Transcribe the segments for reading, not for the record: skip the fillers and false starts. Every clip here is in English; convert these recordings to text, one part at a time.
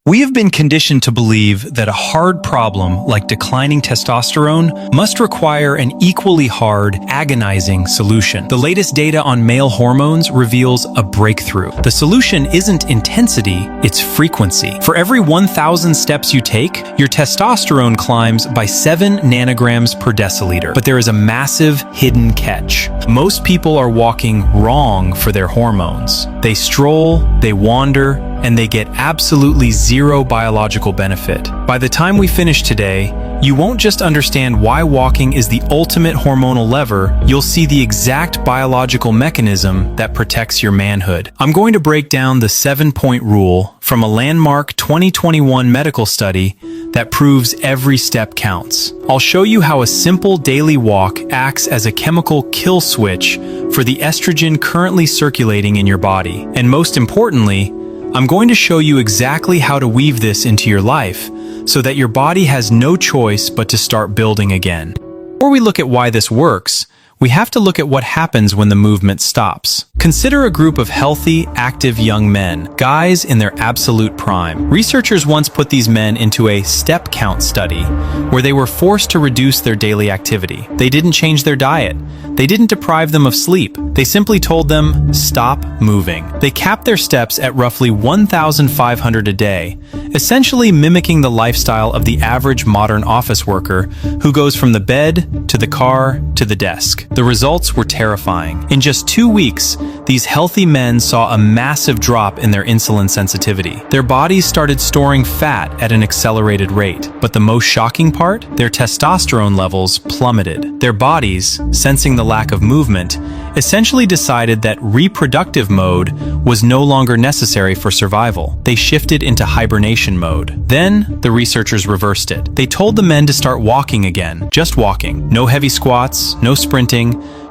We have been conditioned to believe that a hard problem like declining testosterone must require an equally hard, agonizing solution. The latest data on male hormones reveals a breakthrough. The solution isn't intensity, it's frequency. For every 1,000 steps you take, your testosterone climbs by 7 nanograms per deciliter. But there is a massive hidden catch. Most people are walking wrong for their hormones. They stroll, they wander, and they get absolutely zero biological benefit. By the time we finish today, you won't just understand why walking is the ultimate hormonal lever, you'll see the exact biological mechanism that protects your manhood. I'm going to break down the 7-point rule from a landmark 2021 medical study that proves every step counts. I'll show you how a simple daily walk acts as a chemical kill switch for the estrogen currently circulating in your body. And most importantly, I'm going to show you exactly how to weave this into your life so that your body has no choice but to start building again. Before we look at why this works, we have to look at what happens when the movement stops. Consider a group of healthy, active young men, guys in their absolute prime. Researchers once put these men into a step count study where they were forced to reduce their daily activity. They didn't change their diet. They didn't deprive them of sleep. They simply told them, stop moving. They capped their steps at roughly 1,500 a day, essentially mimicking the lifestyle of the average modern office worker who goes from the bed to the car to the desk. The results were terrifying. In just 2 weeks, these healthy men saw a massive drop in their insulin sensitivity. Their bodies started storing fat at an accelerated rate. But the most shocking part? Their testosterone levels plummeted. Their bodies, sensing the lack of movement, essentially decided that reproductive mode was no longer necessary for survival. They shifted into hibernation mode. Then, the researchers reversed it. They told the men to start walking again. Just walking. No heavy squats, no sprinting,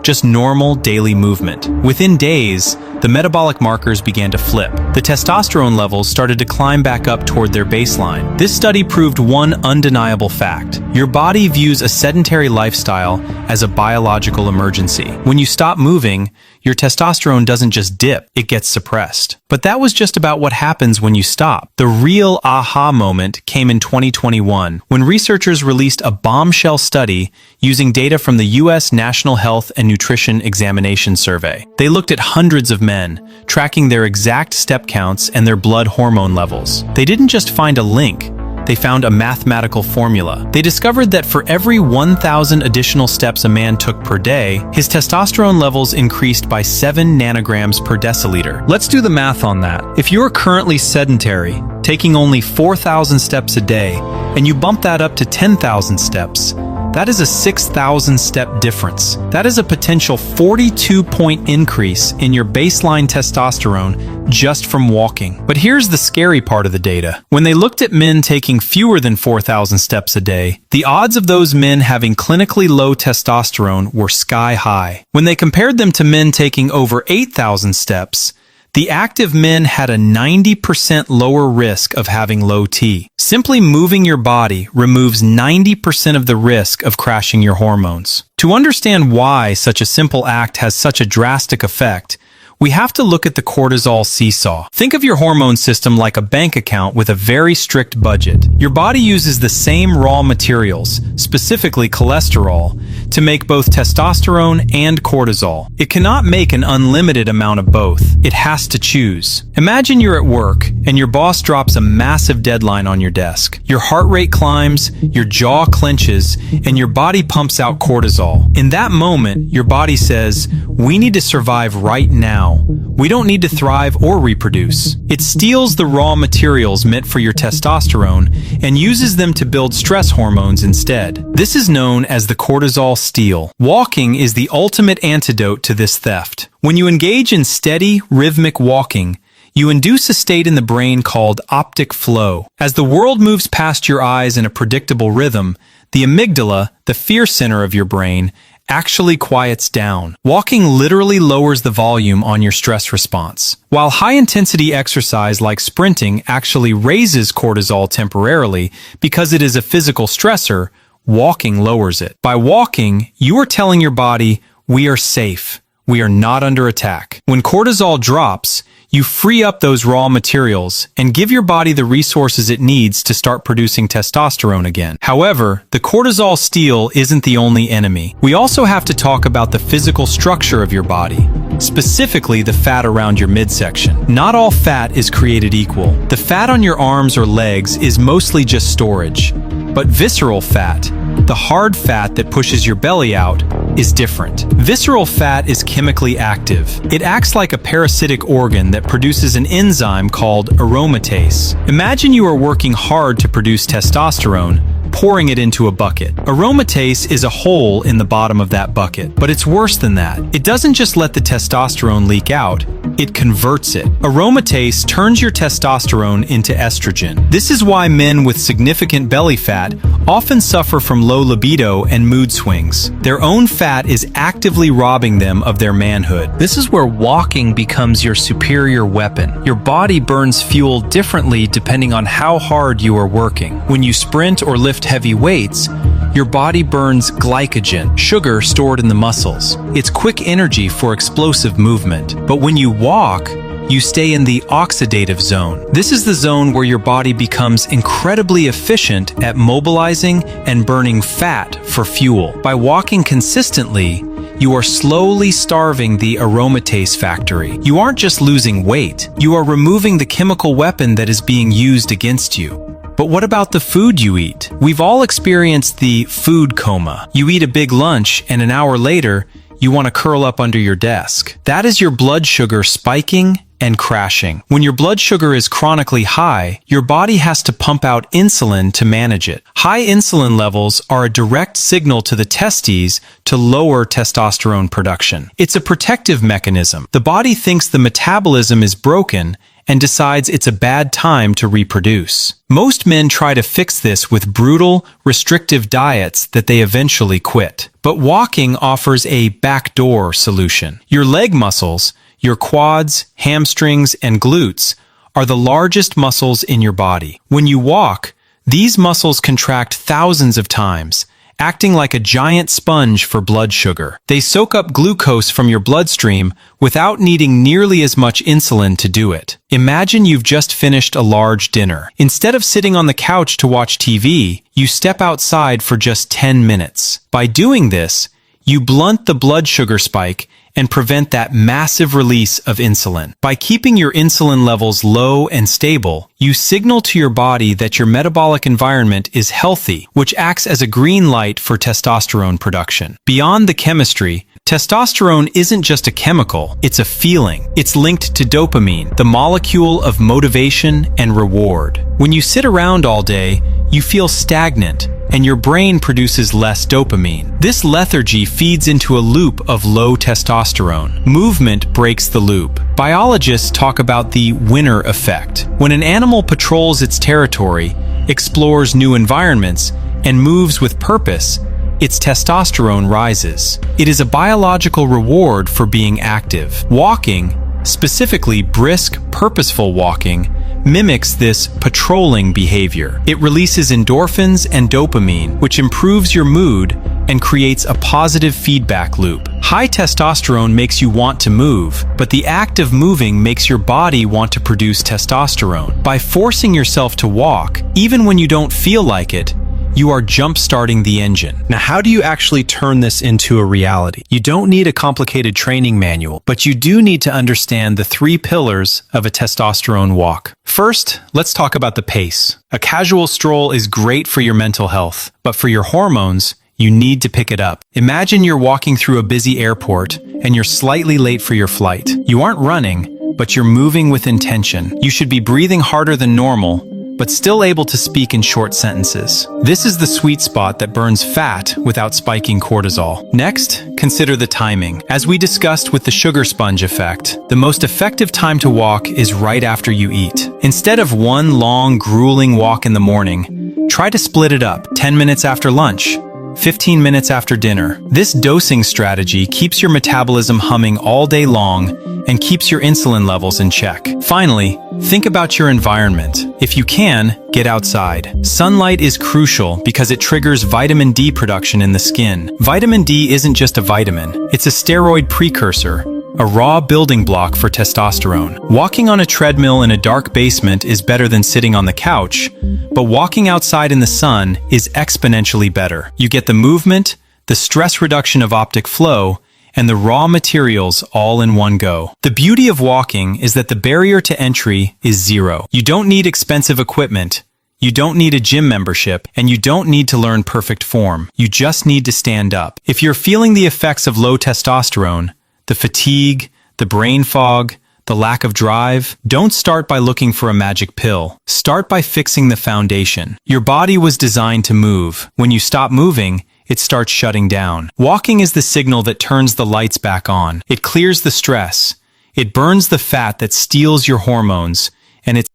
just normal daily movement. Within days, the metabolic markers began to flip. The testosterone levels started to climb back up toward their baseline. This study proved one undeniable fact. Your body views a sedentary lifestyle as a biological emergency. When you stop moving, your testosterone doesn't just dip, it gets suppressed. But that was just about what happens when you stop. The real aha moment came in 2021, when researchers released a bombshell study using data from the U.S. National Health and Nutrition Examination Survey. They looked at hundreds of men, tracking their exact step counts and their blood hormone levels. They didn't just find a link, they found a mathematical formula. They discovered that for every 1,000 additional steps a man took per day, his testosterone levels increased by 7 nanograms per deciliter. Let's do the math on that. If you're currently sedentary, taking only 4,000 steps a day, and you bump that up to 10,000 steps, that is a 6,000 step difference. That is a potential 42-point increase in your baseline testosterone just from walking. But here's the scary part of the data. When they looked at men taking fewer than 4,000 steps a day, the odds of those men having clinically low testosterone were sky high. When they compared them to men taking over 8,000 steps, the active men had a 90% lower risk of having low T. Simply moving your body removes 90% of the risk of crashing your hormones. To understand why such a simple act has such a drastic effect, we have to look at the cortisol seesaw. Think of your hormone system like a bank account with a very strict budget. Your body uses the same raw materials, specifically cholesterol, to make both testosterone and cortisol. It cannot make an unlimited amount of both. It has to choose. Imagine you're at work and your boss drops a massive deadline on your desk. Your heart rate climbs, your jaw clenches, and your body pumps out cortisol. In that moment, your body says, "We need to survive right now. We don't need to thrive or reproduce." It steals the raw materials meant for your testosterone and uses them to build stress hormones instead. This is known as the cortisol steal. Walking is the ultimate antidote to this theft. When you engage in steady, rhythmic walking, you induce a state in the brain called optic flow. As the world moves past your eyes in a predictable rhythm, the amygdala, the fear center of your brain, actually quiets down. Walking literally lowers the volume on your stress response. While high-intensity exercise like sprinting actually raises cortisol temporarily because it is a physical stressor, walking lowers it. By walking, you are telling your body, "We are safe. We are not under attack." When cortisol drops, You free up those raw materials and give your body the resources it needs to start producing testosterone again. However, the cortisol steal isn't the only enemy. We also have to talk about the physical structure of your body, specifically the fat around your midsection. Not all fat is created equal. The fat on your arms or legs is mostly just storage, but visceral fat, the hard fat that pushes your belly out, is different. Visceral fat is chemically active. It acts like a parasitic organ that produces an enzyme called aromatase. Imagine you are working hard to produce testosterone, pouring it into a bucket. Aromatase is a hole in the bottom of that bucket, but it's worse than that. It doesn't just let the testosterone leak out, it converts it. Aromatase turns your testosterone into estrogen. This is why men with significant belly fat often suffer from low libido and mood swings. Their own fat is actively robbing them of their manhood. This is where walking becomes your superior weapon. Your body burns fuel differently depending on how hard you are working. When you sprint or lift heavy weights, your body burns glycogen, sugar stored in the muscles. It's quick energy for explosive movement. But when you walk, you stay in the oxidative zone. This is the zone where your body becomes incredibly efficient at mobilizing and burning fat for fuel. By walking consistently, you are slowly starving the aromatase factory. You aren't just losing weight, you are removing the chemical weapon that is being used against you. But what about the food you eat? We've all experienced the food coma. You eat a big lunch, and an hour later, you want to curl up under your desk. That is your blood sugar spiking and crashing. When your blood sugar is chronically high, your body has to pump out insulin to manage it. High insulin levels are a direct signal to the testes to lower testosterone production. It's a protective mechanism. The body thinks the metabolism is broken and decides it's a bad time to reproduce. Most men try to fix this with brutal, restrictive diets that they eventually quit. But walking offers a backdoor solution. Your leg muscles, your quads, hamstrings, and glutes, are the largest muscles in your body. When you walk, these muscles contract thousands of times, acting like a giant sponge for blood sugar. They soak up glucose from your bloodstream without needing nearly as much insulin to do it. Imagine you've just finished a large dinner. Instead of sitting on the couch to watch TV, you step outside for just 10 minutes. By doing this, you blunt the blood sugar spike and prevent that massive release of insulin. By keeping your insulin levels low and stable, you signal to your body that your metabolic environment is healthy, which acts as a green light for testosterone production. Beyond the chemistry, testosterone isn't just a chemical, it's a feeling. It's linked to dopamine, the molecule of motivation and reward. When you sit around all day, you feel stagnant, and your brain produces less dopamine. This lethargy feeds into a loop of low testosterone. Movement breaks the loop. Biologists talk about the winner effect. When an animal patrols its territory, explores new environments, and moves with purpose, its testosterone rises. It is a biological reward for being active. Walking, specifically brisk, purposeful walking, mimics this patrolling behavior. It releases endorphins and dopamine, which improves your mood and creates a positive feedback loop. High testosterone makes you want to move, but the act of moving makes your body want to produce testosterone. By forcing yourself to walk, even when you don't feel like it, you are jump-starting the engine. Now, how do you actually turn this into a reality? You don't need a complicated training manual, but you do need to understand the 3 pillars of a testosterone walk. First, let's talk about the pace. A casual stroll is great for your mental health, but for your hormones, you need to pick it up. Imagine you're walking through a busy airport and you're slightly late for your flight. You aren't running, but you're moving with intention. You should be breathing harder than normal, but still able to speak in short sentences. This is the sweet spot that burns fat without spiking cortisol. Next, consider the timing. As we discussed with the sugar sponge effect, the most effective time to walk is right after you eat. Instead of one long, grueling walk in the morning, try to split it up. 10 minutes after lunch, 15 minutes after dinner. This dosing strategy keeps your metabolism humming all day long and keeps your insulin levels in check. Finally, think about your environment. If you can, get outside. Sunlight is crucial because it triggers vitamin D production in the skin. Vitamin D isn't just a vitamin, it's a steroid precursor, a raw building block for testosterone. Walking on a treadmill in a dark basement is better than sitting on the couch, but walking outside in the sun is exponentially better. You get the movement, the stress reduction of optic flow, and the raw materials all in one go. The beauty of walking is that the barrier to entry is zero. You don't need expensive equipment, you don't need a gym membership, and you don't need to learn perfect form. You just need to stand up. If you're feeling the effects of low testosterone, the fatigue, the brain fog, the lack of drive, don't start by looking for a magic pill. Start by fixing the foundation. Your body was designed to move. When you stop moving, it starts shutting down. Walking is the signal that turns the lights back on. It clears the stress. It burns the fat that steals your hormones, and it's